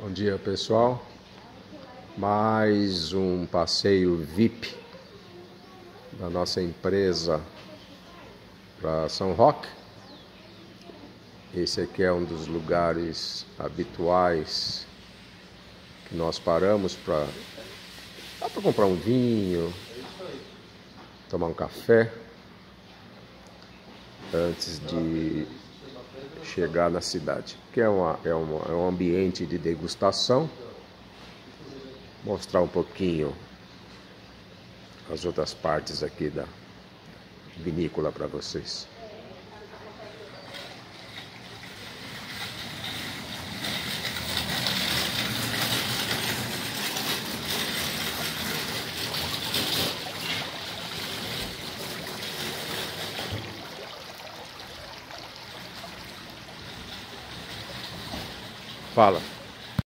Bom dia, pessoal. Mais um passeio VIP da nossa empresa para São Roque. Esse aqui é um dos lugares habituais que nós paramos para comprar um vinho, tomar um café antes de chegar na cidade, que é um ambiente de degustação. Mostrar um pouquinho as outras partes aqui da vinícola para vocês. Fala.